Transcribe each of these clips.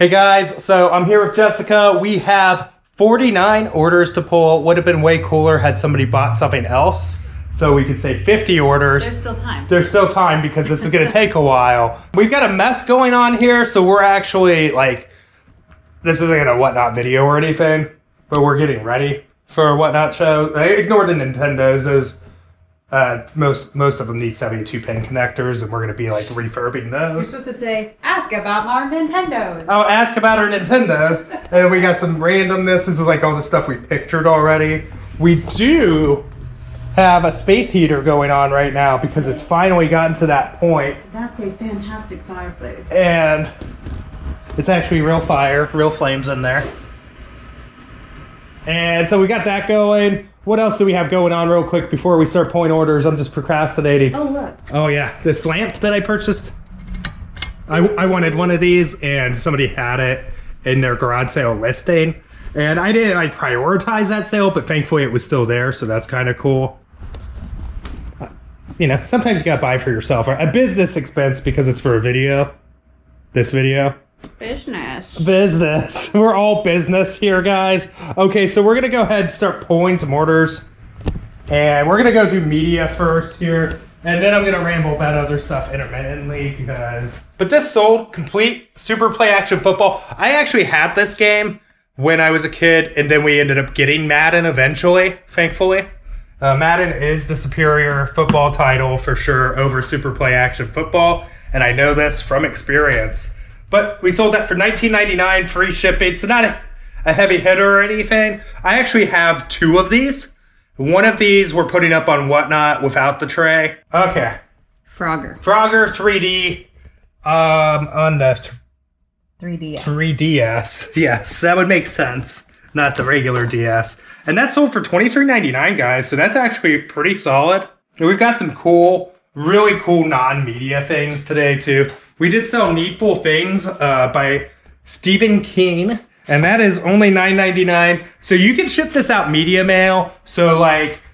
Hey guys, so I'm here with Jessica. We have 49 orders to pull. Would have been way cooler had somebody bought something else. So we could say 50 orders. There's still time. There's still time because this is going to take a while. We've got a mess going on here, so we're actually this isn't a Whatnot video or anything, but we're getting ready for a Whatnot show. I ignore the Nintendos. Those most of them need 72-pin connectors, and we're going to be refurbing those. You're supposed to say, ask about our Nintendos. Oh, ask about our Nintendos. And we got some randomness. This is all the stuff we pictured already. We do have a space heater going on right now because it's finally gotten to that point. That's a fantastic fireplace. And it's actually real fire, real flames in there. And so we got that going. What else do we have going on real quick before we start pulling orders? I'm just procrastinating. Oh, look. Oh, yeah. This lamp that I purchased. I wanted one of these, and somebody had it in their garage sale listing. And I didn't prioritize that sale, but thankfully it was still there, so that's kind of cool. Sometimes you gotta buy for yourself. A business expense because it's for a video. This video. Business. We're all business here, guys. Okay, so we're gonna go ahead and start pulling some orders. And we're gonna go do media first here. And then I'm gonna ramble about other stuff intermittently because... But this sold complete Super Play Action Football. I actually had this game when I was a kid, and then we ended up getting Madden eventually, thankfully. Madden is the superior football title for sure over Super Play Action Football, and I know this from experience. But we sold that for $19.99, free shipping, so not a heavy hitter or anything. I actually have two of these. One of these we're putting up on Whatnot without the tray. Okay. Frogger 3D on the 3DS. 3DS. Yes, that would make sense. Not the regular DS. And that sold for $23.99, guys, so that's actually pretty solid. And we've got some really cool non-media things today, too. We did sell Needful Things by Stephen King, and that is only $9.99. So you can ship this out media mail. So,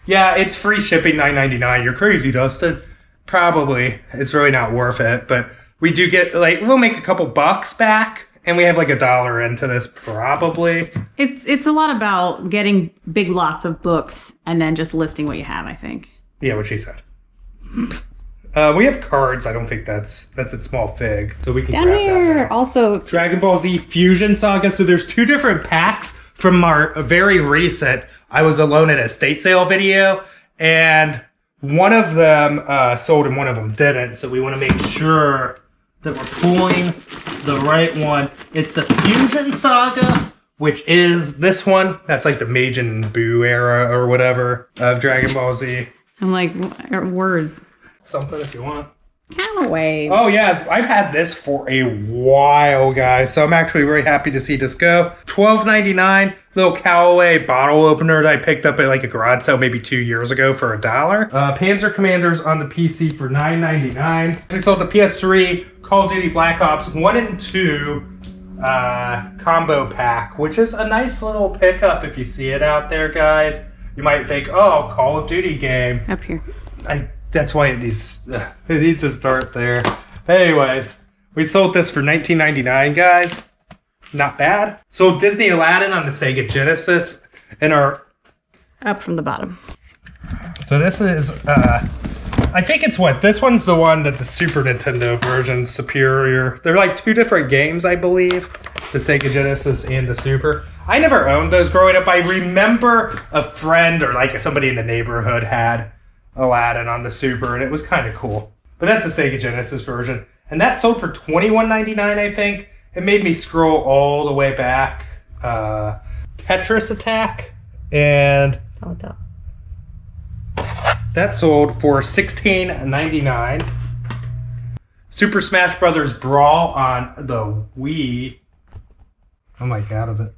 yeah, it's free shipping, $9.99. You're crazy, Dustin. Probably. It's really not worth it, but we do get, we'll make a couple bucks back. And we have $1 into this, probably. It's a lot about getting big lots of books and then just listing what you have, I think. Yeah, what she said. We have cards. I don't think that's a small fig. So we can Down grab here, that now. also... Dragon Ball Z Fusion Saga. So there's two different packs from our very recent I Was Alone at a Estate Sale video. And one of them sold and one of them didn't. So we want to make sure that we're pulling the right one. It's the Fusion Saga, which is this one. That's the Majin Buu era or whatever of Dragon Ball Z. I'm words. Something if you want. Callaway. Oh yeah, I've had this for a while, guys. So I'm actually very happy to see this go. $12.99, little Callaway bottle opener that I picked up at a garage sale maybe 2 years ago for $1. Panzer Commanders on the PC for $9.99. We sold the PS3 Call of Duty Black Ops 1 and 2 combo pack, which is a nice little pickup if you see it out there, guys. You might think, oh, Call of Duty game. Up here. That's why it needs to start there. Anyways, we sold this for $19.99, guys. Not bad. Sold Disney Aladdin on the Sega Genesis in our... Up from the bottom. So this is, I think it's this one's the one that's a Super Nintendo version, superior. They're two different games, I believe. The Sega Genesis and the Super. I never owned those growing up. I remember a friend or somebody in the neighborhood had Aladdin on the Super, and it was kind of cool. But that's a Sega Genesis version. And that sold for $21.99, I think. It made me scroll all the way back. Tetris Attack. And that sold for $16.99. Super Smash Brothers Brawl on the Wii. Oh my god, of it.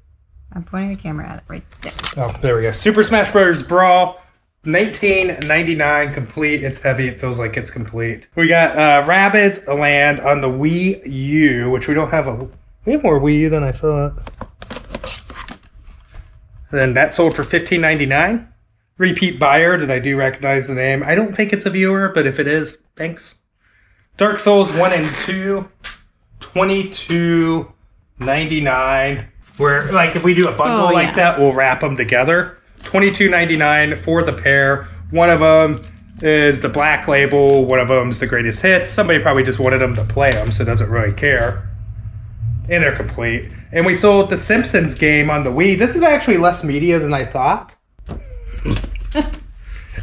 I'm pointing the camera at it right there. Oh, there we go. Super Smash Brothers Brawl. $19.99 complete. It's heavy. It feels like it's complete. We got Rabbids Land on the Wii U, which we don't have we have more Wii U than I thought. And then that sold for $15.99. Repeat buyer, did I do recognize the name? I don't think it's a viewer, but if it is, thanks. Dark Souls 1 and 2, $22 $22.99. Where like if we do a bundle like that, we'll wrap them together. $22.99 for the pair. One of them is the Black Label. One of them's the Greatest Hits. Somebody probably just wanted them to play them, so doesn't really care. And they're complete. And we sold the Simpsons game on the Wii. This is actually less media than I thought.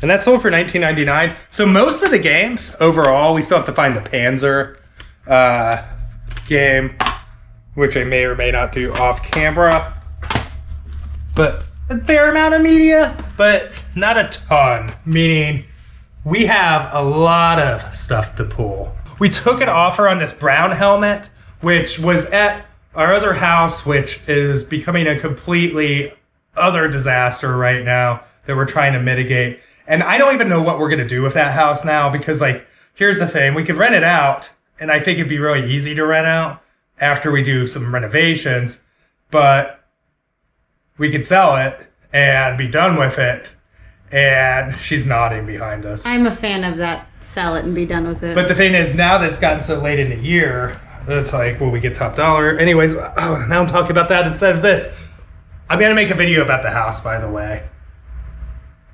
And that sold for $19.99. So most of the games overall, we still have to find the Panzer game, which I may or may not do off camera. But a fair amount of media, but not a ton. Meaning we have a lot of stuff to pull. We took an offer on this brown helmet, which was at our other house, which is becoming a completely other disaster right now that we're trying to mitigate. And I don't even know what we're going to do with that house now because, like, here's the thing. We could rent it out, and I think it'd be really easy to rent out after we do some renovations, but we could sell it and be done with it. And she's nodding behind us. I'm a fan of that. Sell it and be done with it. But the thing is, now that it's gotten so late in the year, it's like, will we get top dollar? Anyways, now I'm talking about that instead of this. I'm going to make a video about the house, by the way.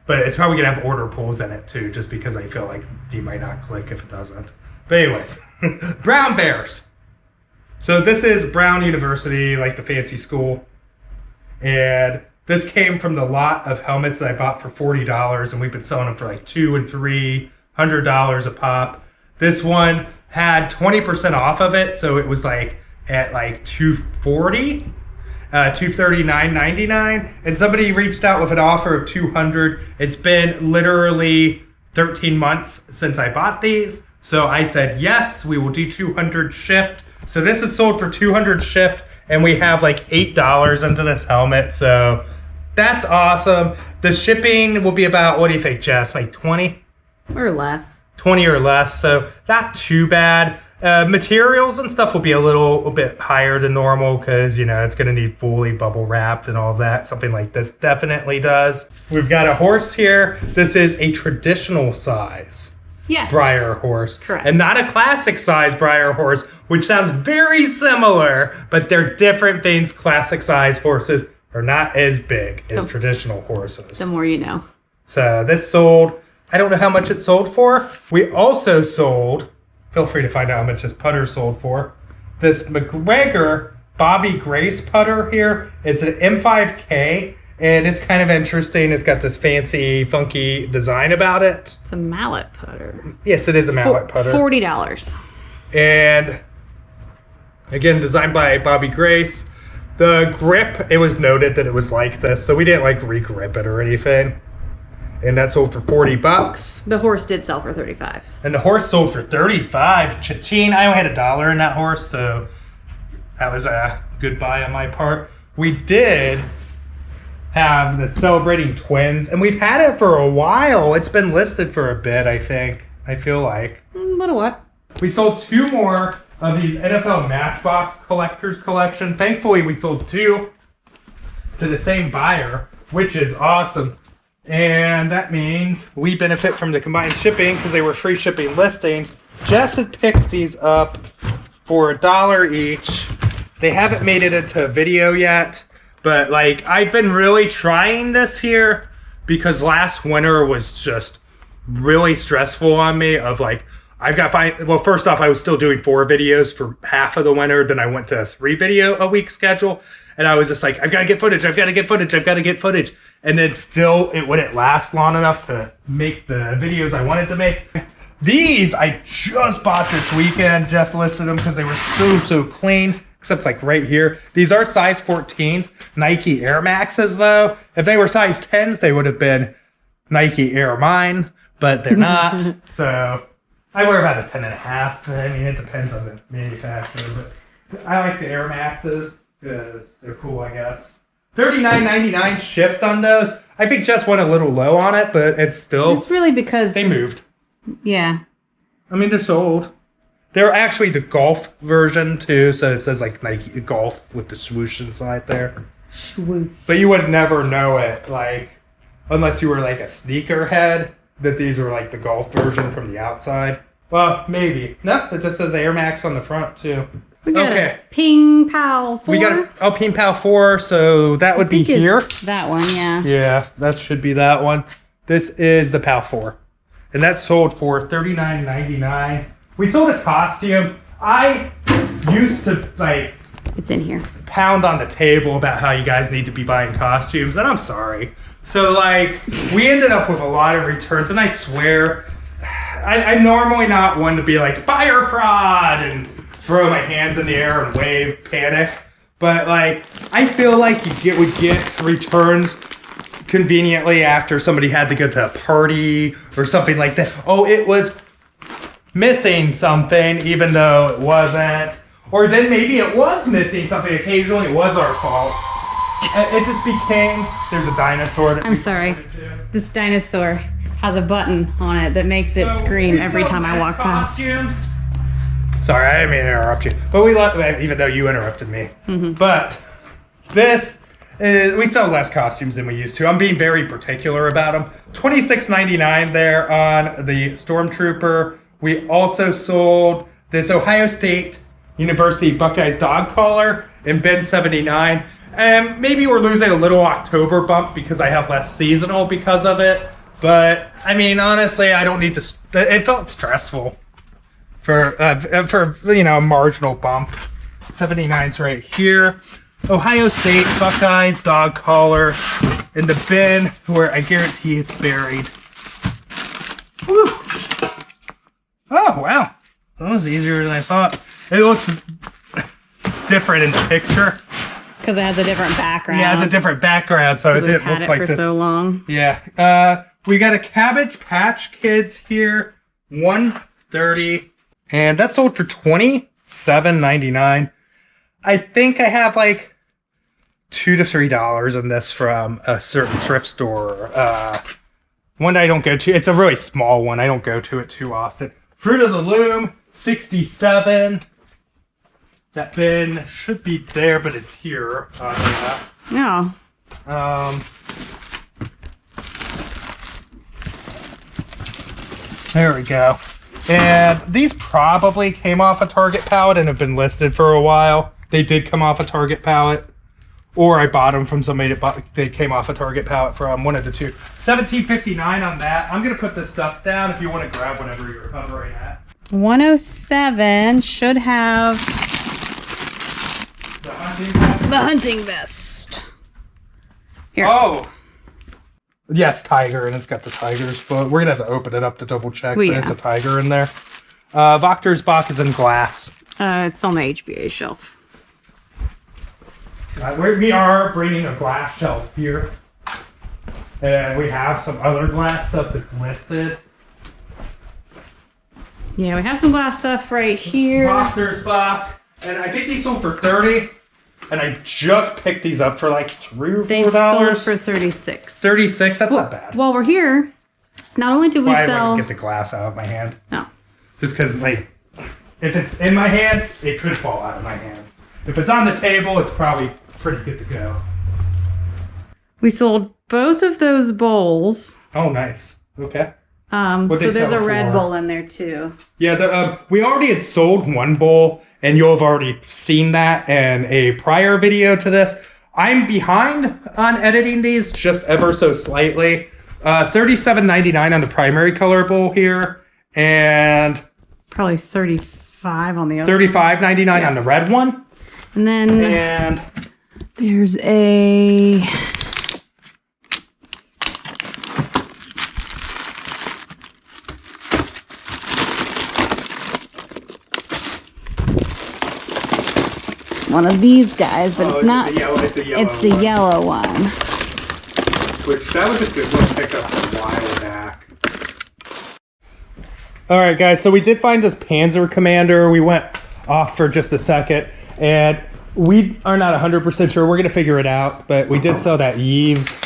But it's probably going to have order pulls in it, too, just because I feel like you might not click if it doesn't. But anyways, Brown Bears. So this is Brown University, like the fancy school. And this came from the lot of helmets that I bought for $40, and we've been selling them for like $200 and $300 a pop. This one had 20% off of it, so it was like at like $240. $239.99, and somebody reached out with an offer of $200. It's been literally 13 months since I bought these, so I said yes, we will do $200 shipped. So this is sold for $200 shipped, and we have like $8 into this helmet, so that's awesome. The shipping will be about, what do you think, Jess? Like 20 or less. 20 or less, so not too bad. Materials and stuff will be a little bit higher than normal because, you know, it's going to need fully bubble wrapped and all of that. Something like this definitely does. We've got a horse here. This is a traditional size Breyer horse. Correct. And not a classic size Breyer horse, which sounds very similar, but they're different things. Classic size horses are not as big as traditional horses. The more you know. So this sold, I don't know how much it sold for. We also sold, feel free to find out how much this putter sold for, this McGregor Bobby Grace putter here. It's an M5K, and it's kind of interesting. It's got this fancy, funky design about it. It's a mallet putter. Yes, it is a mallet putter. $40. And again, designed by Bobby Grace. The grip, it was noted that it was like this, so we didn't like re-grip it or anything. And that sold for $40. The horse did sell for $35. And the horse sold for $35. Cha-ching. I only had $1 in that horse, so that was a good buy on my part. We did have the Celebrating Twins, and we've had it for a while. It's been listed for a bit, I think. I feel like. A little what? We sold 2 more of these NFL Matchbox Collector's Collection. Thankfully, we sold 2 to the same buyer, which is awesome. And that means we benefit from the combined shipping because they were free shipping listings. Jess had picked these up for $1 each. They haven't made it into a video yet, but like I've been really trying this here because last winter was just really stressful on me of like, I've got well, first off, I was still doing 4 videos for half of the winter. Then I went to a 3 video a week schedule. And I was just like, I've got to get footage. I've got to get footage. I've got to get footage. And then still, it wouldn't last long enough to make the videos I wanted to make. These I just bought this weekend. Just listed them because they were so clean. Except like right here. These are size 14s. Nike Air Maxes though. If they were size 10s, they would have been Nike Air Mine. But they're not. So I wear about a 10.5. I mean, it depends on the manufacturer. But I like the Air Maxes. Because they're cool, I guess. $39.99 shipped on those. I think Jess went a little low on it, but it's still... It's really because... They moved. Yeah. I mean, they're sold. They're actually the golf version, too. So it says, like, Nike Golf with the swoosh inside there. Swoosh. But you would never know it, like, unless you were, like, a sneakerhead, that these were, like, the golf version from the outside. Well, maybe. No, it just says Air Max on the front, too. We got Okay. a Ping Pal 4. We got a Ping Pal 4, so that would be think it's here. That one, yeah. Yeah, that should be that one. This is the Pal 4. And that sold for $39.99. We sold a costume. I used to like It's in here. pound on the table about how you guys need to be buying costumes, and I'm sorry. So like we ended up with a lot of returns, and I swear I'm normally not one to be like buyer fraud and throw my hands in the air and wave panic, but like I feel like would get returns conveniently after somebody had to go to a party or something like that. Oh, it was missing something even though it wasn't, or then maybe it was missing something. Occasionally it was our fault. It just became, there's a dinosaur that I'm sorry. This dinosaur has a button on it that makes it scream every time I walk past. Costumes. Sorry, I didn't mean to interrupt you, but we love, even though you interrupted me. But this is, we sell less costumes than we used to. I'm being very particular about them. $26.99 there on the Stormtrooper. We also sold this Ohio State University Buckeyes dog collar in bin 79. And maybe we're losing a little October bump because I have less seasonal because of it. But I mean, honestly, I don't need to. It felt stressful for you know, a marginal bump. 79's right here. Ohio State Buckeyes dog collar in the bin where I guarantee it's buried. Whew. Oh wow, that was easier than I thought. It looks different in the picture. Because it has a different background. Yeah, it has a different background, so it didn't look like for this. so long. Yeah. We got a Cabbage Patch Kids here, $130, and that sold for $27.99. I think I have like $2 to $3 in this from a certain thrift store. One that I don't go to. It's a really small one. I don't go to it too often. Fruit of the Loom, $67. That bin should be there, but it's here. No. There we go. And these probably came off a Target pallet and have been listed for a while. They did come off a Target pallet, or I bought them from somebody that they came off a Target pallet from, one of the two. $17.59 on that. I'm gonna put this stuff down if you want to grab whatever you're hovering at. 107 should have The hunting vest. the hunting vest. Here. Oh. Yes, tiger, and it's got the tiger's foot. We're gonna have to open it up to double check, Well, but yeah. it's a tiger in there. Voctor's Bach is in glass. It's on the HBA shelf. We are bringing a glass shelf here, and we have some other glass stuff that's listed. Yeah, we have some glass stuff right here. Proctor's Bach, and I think these sold for $30, and I just picked these up for like $3 or They $4. sold for $36. $36. That's not bad. While we're here, not only do we Why sell. wouldn't get the glass out of my hand? No. Just because, like, if it's in my hand, it could fall out of my hand. If it's on the table, it's probably pretty good to go. We sold both of those bowls. Oh, nice. Okay. So they there's sell a red for? bowl in there too. Yeah, we already had sold one bowl, and you'll have already seen that in a prior video to this. I'm behind on editing these just ever so slightly. $37.99 on the primary color bowl here, and Probably 35 on the other. $35.99 on the red one. And then And there's a one of these guys, but it's not. It's a yellow. It's the one, yellow one. Which that was a good one to pick up a while back. All right, guys. So we did find this Panzer Commander. We went off for just a second, and we are not 100% sure. We're gonna figure it out, but we did sell that Yves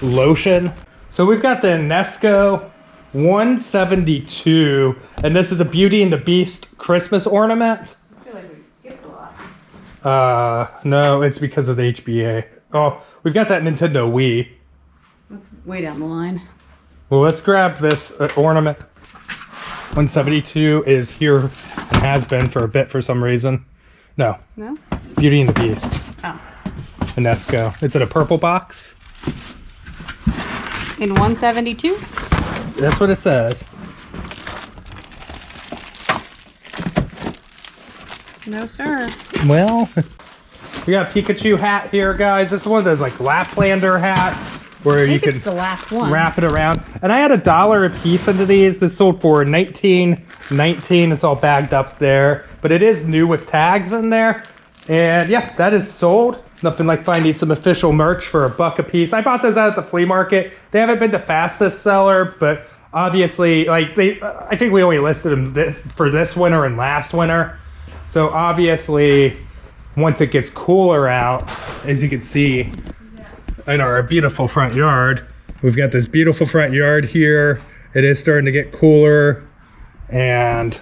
lotion. So we've got the Nesco 172, and this is a Beauty and the Beast Christmas ornament. I feel like we skipped a lot. No, it's because of the HBA. Oh, we've got that Nintendo Wii. That's way down the line. Well, let's grab this ornament. 172 is here and has been for a bit for some reason. No. No? Beauty and the Beast. Oh. Inesco. It's in a purple box. In 172? That's what it says. No, sir. Well, we got a Pikachu hat here, guys. This is one of those like Laplander hats where you can It's the last one. wrap it around. And I had $1 a piece into these. This sold for $19.19. It's all bagged up there, but it is new with tags in there. And yeah, that is sold. Nothing like finding some official merch for $1 a piece. I bought those out at the flea market. They haven't been the fastest seller, but obviously, like I think we only listed them for this winter and last winter. So obviously, once it gets cooler out, as you can see in our beautiful front yard, we've got this beautiful front yard here. It is starting to get cooler, and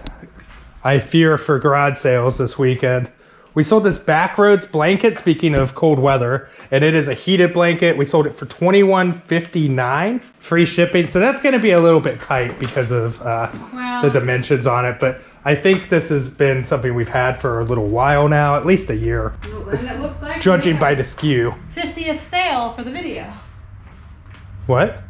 I fear for garage sales this weekend. We sold this Backroads blanket, speaking of cold weather, and it is a heated blanket. We sold it for $21.59, free shipping. So that's going to be a little bit tight because of the dimensions on it. But I think this has been something we've had for a little while now, at least a year. And it looks like Judging by the SKU. 50th sale for the video. What?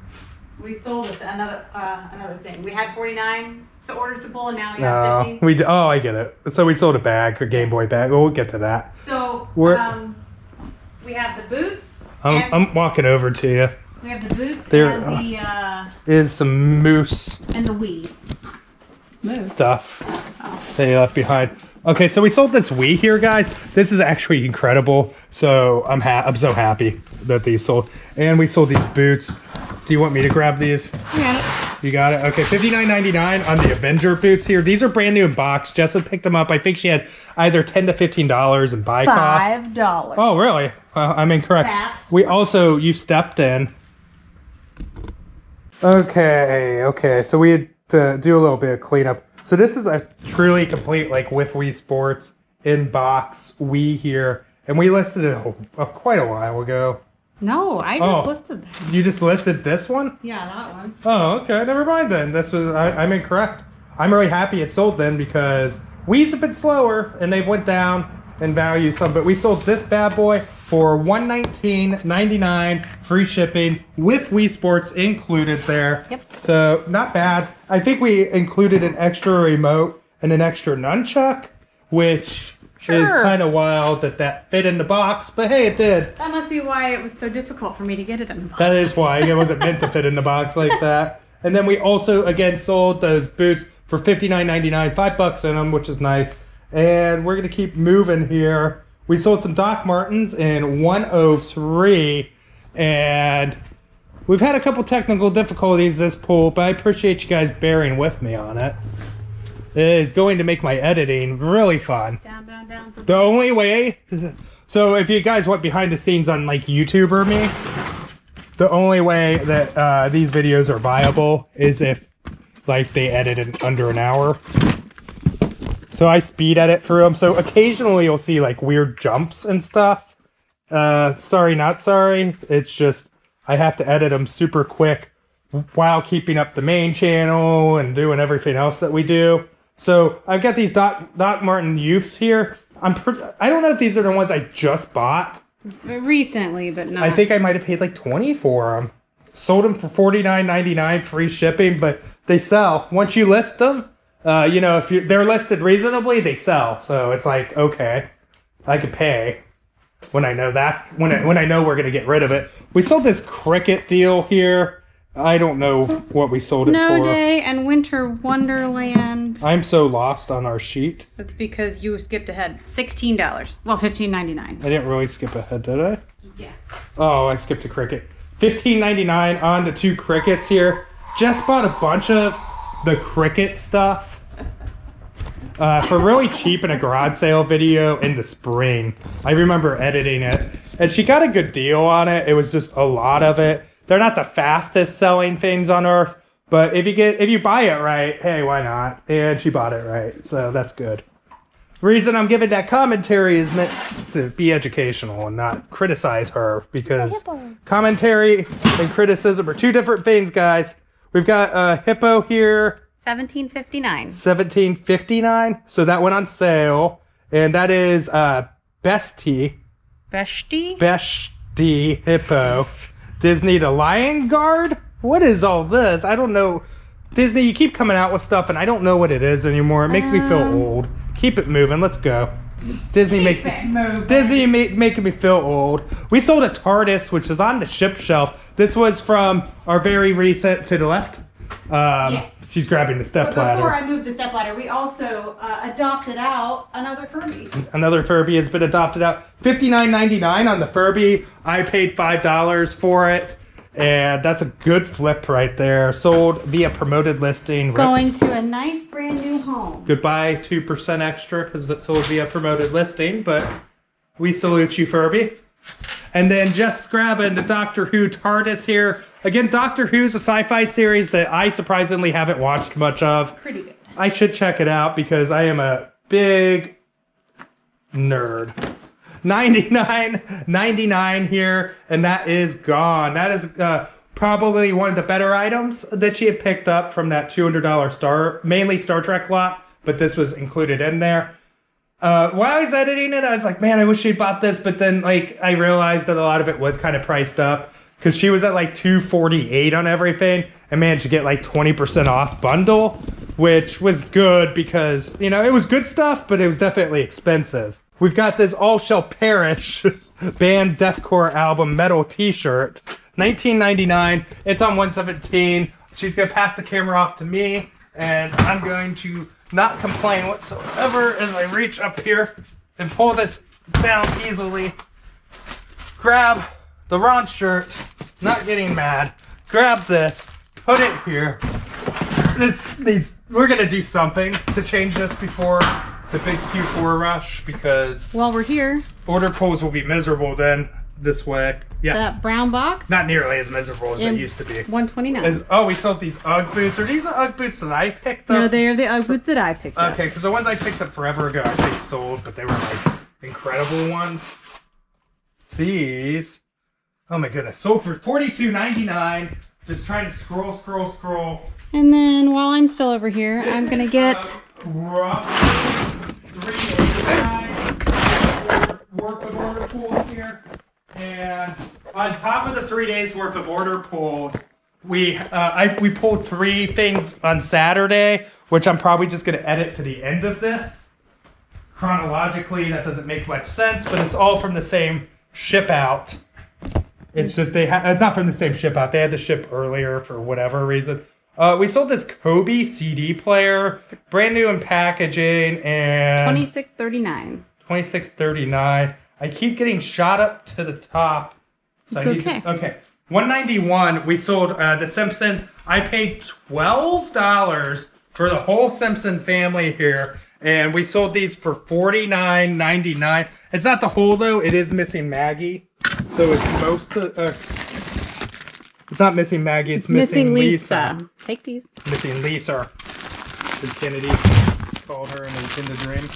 We sold another thing. We had 49 orders to pull, and now we have 50. Oh, I get it. So we sold a bag, a Game Boy bag. We'll get to that. So we have the boots. I'm walking over to you. We have the boots There and is some moose and the Wii. stuff they left behind. Okay, so we sold this Wii here, guys. This is actually incredible. So I'm so happy that these sold. And we sold these boots. Do you want me to grab these? You got it? Okay, $59.99 on the Avenger boots here. These are brand new in box. Jessa picked them up. I think she had either $10 to $15 in buy cost. $5. Oh, really? I'm incorrect. You stepped in. Okay. So we had to do a little bit of cleanup. So this is a truly complete, like, with Wii Sports in box Wii here. And we listed it quite a while ago. No, I just listed that. You just listed this one? Yeah, that one. Oh, okay. Never mind then. I'm incorrect. I'm really happy it sold then because Wii's a bit slower and they've went down in value some. But we sold this bad boy for $119.99 free shipping with Wii Sports included there. Yep. So not bad. I think we included an extra remote and an extra nunchuck, which is kind of wild that fit in the box, but hey, it did. That must be why it was so difficult for me to get it in the box. That is why. It wasn't meant to fit in the box like that. And then we also, again, sold those boots for $59.99, $5 in them, which is nice. And we're going to keep moving here. We sold some Doc Martens in 103, and we've had a couple technical difficulties this pull, but I appreciate you guys bearing with me on it. It is going to make my editing really fun. Down. The only way, so if you guys went behind the scenes on like YouTube or me, the only way that these videos are viable is if like they edit in under an hour. So I speed edit through them. So occasionally you'll see like weird jumps and stuff. Sorry, not sorry. It's just I have to edit them super quick while keeping up the main channel and doing everything else that we do. So I've got these Doc Marten Youths here. I don't know if these are the ones I just bought. Recently, but not. I think I might have paid like $20 for them. Sold them for $49.99 free shipping, but they sell. Once you list them, if they're listed reasonably, they sell. So it's like, okay, I could pay when I know when I know we're gonna get rid of it. We sold this Cricket deal here. I don't know what we sold it for. Snow Day and Winter Wonderland. I'm so lost on our sheet. That's because you skipped ahead. $16. Well, $15.99. I didn't really skip ahead, did I? Yeah. Oh, I skipped a Cricket. $15.99 on the 2 Crickets here. Just bought a bunch of the Cricket stuff for really cheap in a garage sale video in the spring. I remember editing it, and she got a good deal on it. It was just a lot of it. They're not the fastest selling things on earth, but if you buy it right, hey, why not? And she bought it right, so that's good. The reason I'm giving that commentary is meant to be educational and not criticize her, because commentary and criticism are 2 different things, guys. We've got a hippo here. $17.59. $17.59. So that went on sale. and that is Bestie. Beshti? Bestie Hippo. Disney the Lion Guard? What is all this? I don't know. Disney, you keep coming out with stuff, and I don't know what it is anymore. It makes me feel old. Keep it moving. Let's go. Disney making me feel old. We sold a TARDIS, which is on the ship shelf. This was from our very recent to the left. Yes. She's grabbing the step But before ladder. I moved the step ladder, we also adopted out another Furby. Another Furby has been adopted out. $59.99 on the Furby. I paid $5 for it. And that's a good flip right there. Sold via promoted listing. Going to a nice brand new home. Goodbye 2% extra because it's sold via promoted listing. But we salute you, Furby. And then just grabbing the Doctor Who TARDIS here. Again, Doctor Who's a sci-fi series that I surprisingly haven't watched much of. Pretty good. I should check it out because I am a big nerd. $99.99 here, and that is gone. That is probably one of the better items that she had picked up from that $200 mainly Star Trek lot, but this was included in there. While I was editing it, I was like, man, I wish she'd bought this, but then like I realized that a lot of it was kind of priced up because she was at like $248 on everything and managed to get like 20% off bundle, which was good because, you know, it was good stuff, but it was definitely expensive. We've got this All Shall Perish band deathcore album metal t-shirt, $19.99. It's on 117. She's gonna pass the camera off to me, and I'm going to not complain whatsoever as I reach up here and pull this down easily. Grab the Ron shirt, not getting mad. Grab this, put it here. We're gonna do something to change this before the big Q4 rush because While we're here, order pulls will be miserable then this way. Yeah. that brown box, Not nearly as miserable as they used to be. $129. Oh, we sold these Ugg boots. Are these the Ugg boots that I picked up? No, they are the Ugg boots that I picked up. Okay, because the ones I picked up forever ago, I think sold, but they were like incredible ones. These, oh my goodness, sold for $42.99. Just trying to scroll. And then while I'm still over here, This I'm gonna is, get rough 3 days worth of order pulls here. And on top of the 3 days worth of order pulls, we pulled 3 things on Saturday, which I'm probably just going to edit to the end of this. Chronologically, that doesn't make much sense, but it's all from the same ship out. It's just it's not from the same ship out. They had to ship earlier for whatever reason. We sold this Kobe CD player, brand new in packaging, and $26.39. $26.39. I keep getting shot up to the top. So It's okay. Okay. $191. We sold The Simpsons. I paid $12 for the whole Simpson family here, and we sold these for $49.99. It's not the whole though. It is missing Maggie, so it's most of. It's not missing Maggie. It's missing Lisa. Take these. Missing Lisa. As Kennedy called her in the dream.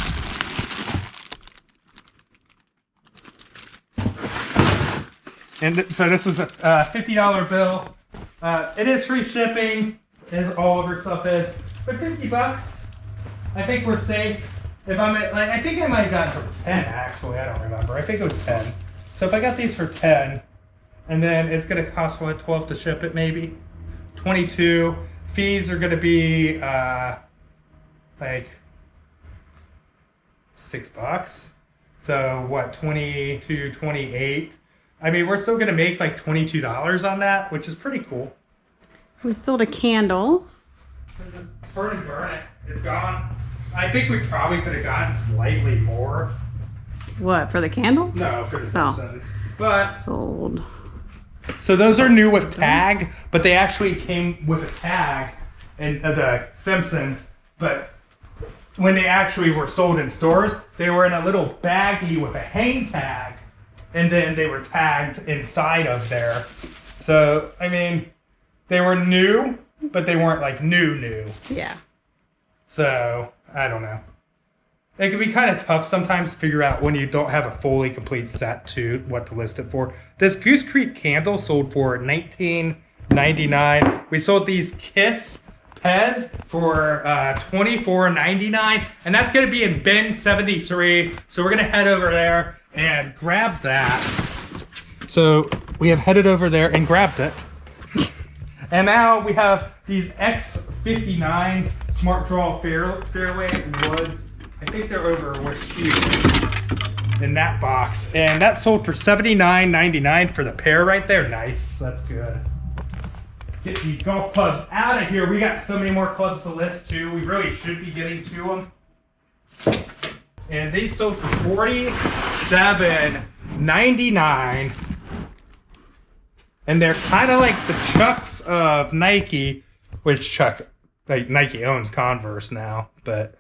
And so this was a $50 bill. It is free shipping, as all of her stuff is. But $50, I think we're safe. If I'm at, like, I think I might have gotten for 10 actually. I don't remember. I think it was 10. So if I got these for 10, and then it's gonna cost what, 12 to ship it maybe, 22. Fees are gonna be like $6. So what, 22, 28. I mean, we're still gonna make like $22 on that, which is pretty cool. We sold a candle. Just burn it. It's gone. I think we probably could have gotten slightly more. What, for the candle? No, for the Oh. Simpsons. But Sold. so those are new with tag, but they actually came with a tag in the Simpsons. But when they actually were sold in stores, they were in a little baggie with a hang tag, and then they were tagged inside of there. So I mean, they were new, but they weren't like new. Yeah. So I don't know. It can be kind of tough sometimes to figure out when you don't have a fully complete set to what to list it for. This Goose Creek candle sold for $19.99. We sold these Kiss Pez for $24.99, and that's going to be in bin 73. So we're going to head over there and grab that. So we have headed over there and grabbed it. And now we have these X59 Smart Draw Fairway Woods. I think they're over here in that box. And that sold for $79.99 for the pair right there. Nice, that's good. Get these golf clubs out of here. We got so many more clubs to list too. We really should be getting to them. And they sold for $47.99. And they're kind of like the Chucks of Nike, which Nike owns Converse now. But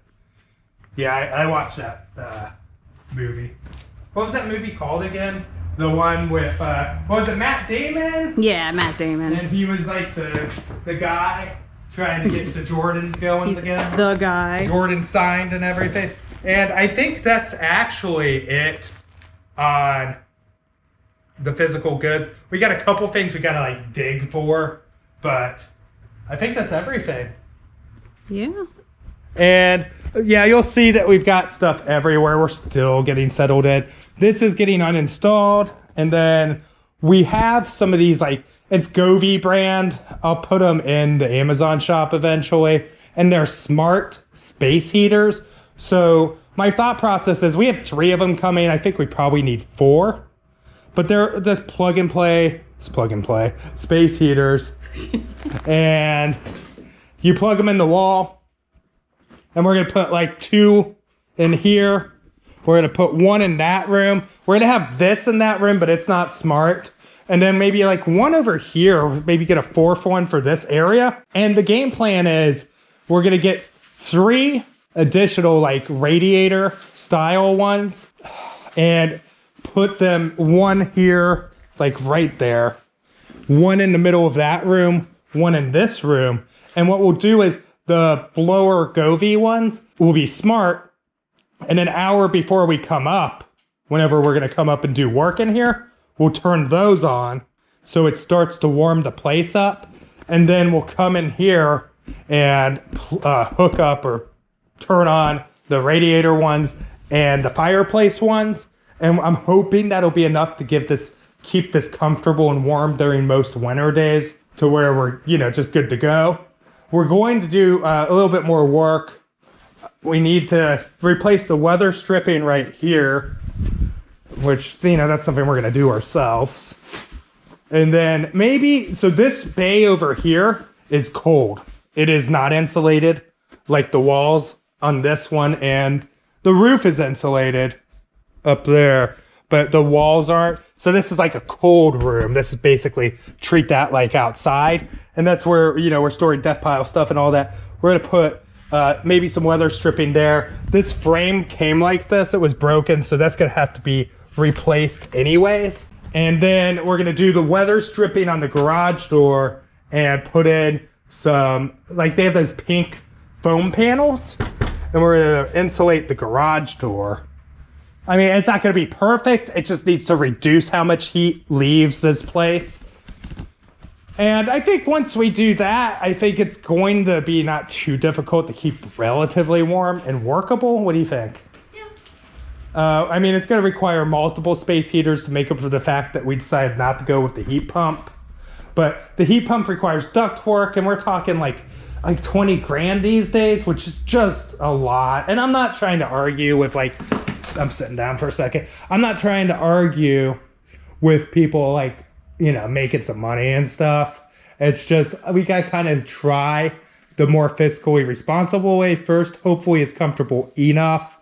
yeah, I watched that movie. What was that movie called again? The one with, was it Matt Damon? Yeah, Matt Damon. And he was like the guy trying to get the Jordans going again. The guy. Jordan signed and everything. And I think that's actually it on the physical goods. We got a couple things we gotta like dig for, but I think that's everything. Yeah. And yeah, you'll see that we've got stuff everywhere. We're still getting settled in. This is getting uninstalled. And then we have some of these, like, it's Govee brand. I'll put them in the Amazon shop eventually. And they're smart space heaters. So my thought process is we have 3 of them coming. I think we probably need 4. But they're just plug and play space heaters. And you plug them in the wall. And we're going to put like 2 in here. We're going to put 1 in that room. We're going to have this in that room, but it's not smart. And then maybe like 1 over here, maybe get a 4th one for this area. And the game plan is we're going to get 3 additional like radiator style ones and put them 1 here, like right there, 1 in the middle of that room, 1 in this room. And what we'll do is the blower Govee ones will be smart. And an hour before we come up, whenever we're going to come up and do work in here, we'll turn those on so it starts to warm the place up. And then we'll come in here and hook up or turn on the radiator ones and the fireplace ones. And I'm hoping that'll be enough to keep this comfortable and warm during most winter days to where we're, just good to go. We're going to do a little bit more work. We need to replace the weather stripping right here, which, that's something we're going to do ourselves. And then so this bay over here is cold. It is not insulated like the walls on this one, and the roof is insulated up there, but the walls aren't. So this is like a cold room. This is basically treat that like outside. And that's where, we're storing death pile stuff and all that. We're going to put maybe some weather stripping there. This frame came like this. It was broken, so that's going to have to be replaced anyways. And then we're going to do the weather stripping on the garage door and put in some, like they have those pink foam panels. And we're going to insulate the garage door. I mean, it's not going to be perfect. It just needs to reduce how much heat leaves this place. And I think once we do that, I think it's going to be not too difficult to keep relatively warm and workable. What do you think? Yeah. I mean, it's going to require multiple space heaters to make up for the fact that we decided not to go with the heat pump. But the heat pump requires duct work, and we're talking like 20 grand these days, which is just a lot. And I'm not trying to argue with I'm sitting down for a second. I'm not trying to argue with people making some money and stuff. It's just, we got to kind of try the more fiscally responsible way first. Hopefully it's comfortable enough.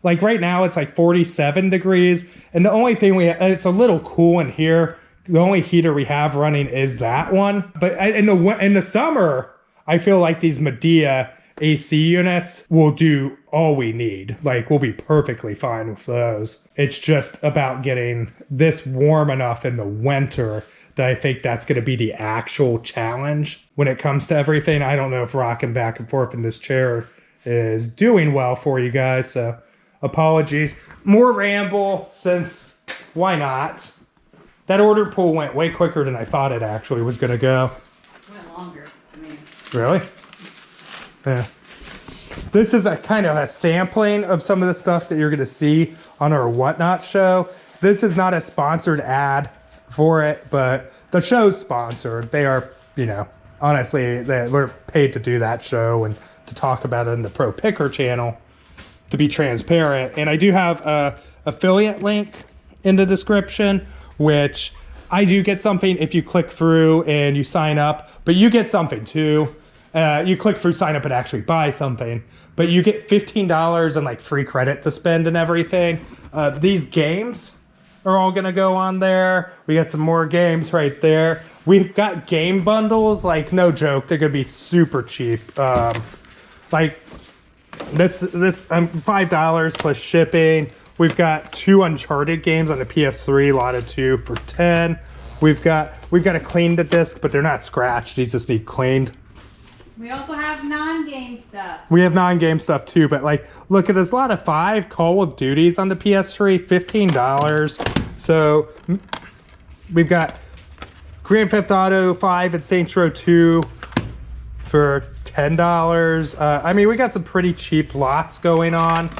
Like right now it's like 47 degrees. And the only thing it's a little cool in here. The only heater we have running is that one. But in the summer, I feel like these Medea AC units will do all we need. We'll be perfectly fine with those. It's just about getting this warm enough in the winter that I think that's going to be the actual challenge when it comes to everything. I don't know if rocking back and forth in this chair is doing well for you guys, so apologies. More ramble, since why not? That order pull went way quicker than I thought it actually was going to go. It went longer to me. Really? Yeah. This is a kind of a sampling of some of the stuff that you're going to see on our Whatnot show. This is not a sponsored ad for it, but the show's sponsored. They are, you know, honestly, we're paid to do that show and to talk about it in the Pro Picker channel, to be transparent. And I do have a affiliate link in the description, which I do get something if you click through and you sign up, but you get something too. You click through, sign up, and actually buy something, but you get $15 and like free credit to spend and everything. These games are all gonna go on there. We got some more games right there. We've got game bundles, like no joke, they're gonna be super cheap. Like this $5 plus shipping. We've got 2 Uncharted games on the PS3, allotted 2 for 10. We've got to clean the disc, but they're not scratched. These just need cleaned. We also have non-game stuff. We have non-game stuff too, but like, look at this, a lot of 5 Call of Duties on the PS3, $15. So we've got Grand Theft Auto 5 and Saints Row 2 for $10. I mean, we got some pretty cheap lots going on.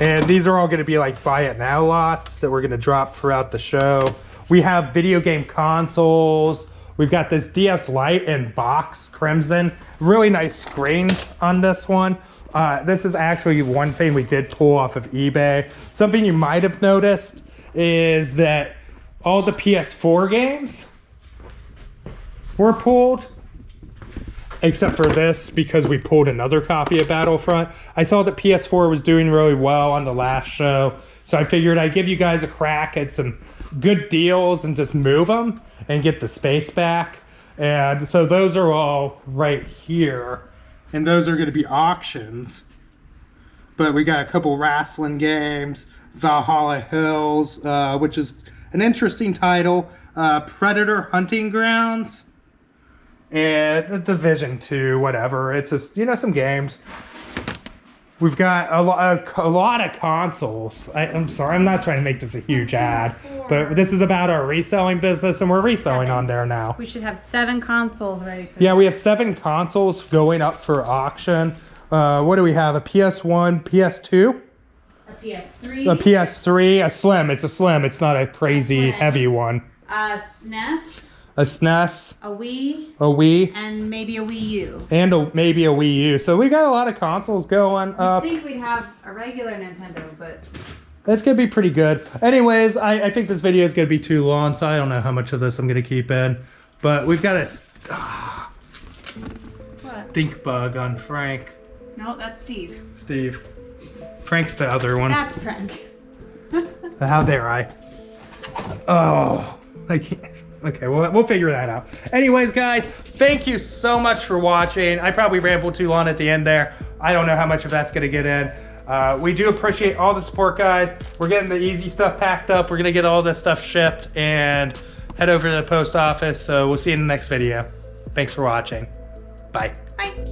And these are all going to be like buy it now lots that we're going to drop throughout the show. We have video game consoles. We've got this DS Lite and box Crimson. Really nice screen on this one. This is actually one thing we did pull off of eBay. Something you might have noticed is that all the PS4 games were pulled, except for this, because we pulled another copy of Battlefront. I saw that PS4 was doing really well on the last show, so I figured I'd give you guys a crack at some good deals and just move them and get the space back. And so those are all right here, and those are going to be auctions. But we got a couple wrestling games, Valhalla Hills, which is an interesting title, Predator Hunting Grounds, and the Division 2, whatever. It's just, you know, some games. We've got a lot of consoles. I'm sorry, I'm not trying to make this a huge ad, but this is about our reselling business, and we're reselling on there now. We should have 7 consoles ready for Yeah, we have 7 consoles going up for auction. What do we have? A PS1, PS2? a PS3, A PS3, a Slim. It's a Slim. It's not a crazy heavy one. a SNES, A SNES, a Wii, a Wii, and maybe a Wii U. and maybe a Wii U. So we got a lot of consoles going I up. think we'd have a regular Nintendo, but It's going to be pretty good. Anyways, I think this video is going to be too long, so I don't know how much of this I'm going to keep in. But we've got a stink bug on Frank. no, that's Steve. Steve. Frank's the other one. That's Frank. How dare I? Oh, I can't. Okay, well, we'll figure that out. Anyways, guys, thank you so much for watching. I probably rambled too long at the end there. I don't know how much of that's going to get in. We do appreciate all the support, guys. We're getting the easy stuff packed up. We're going to get all this stuff shipped and head over to the post office. So we'll see you in the next video. Thanks for watching. Bye. Bye.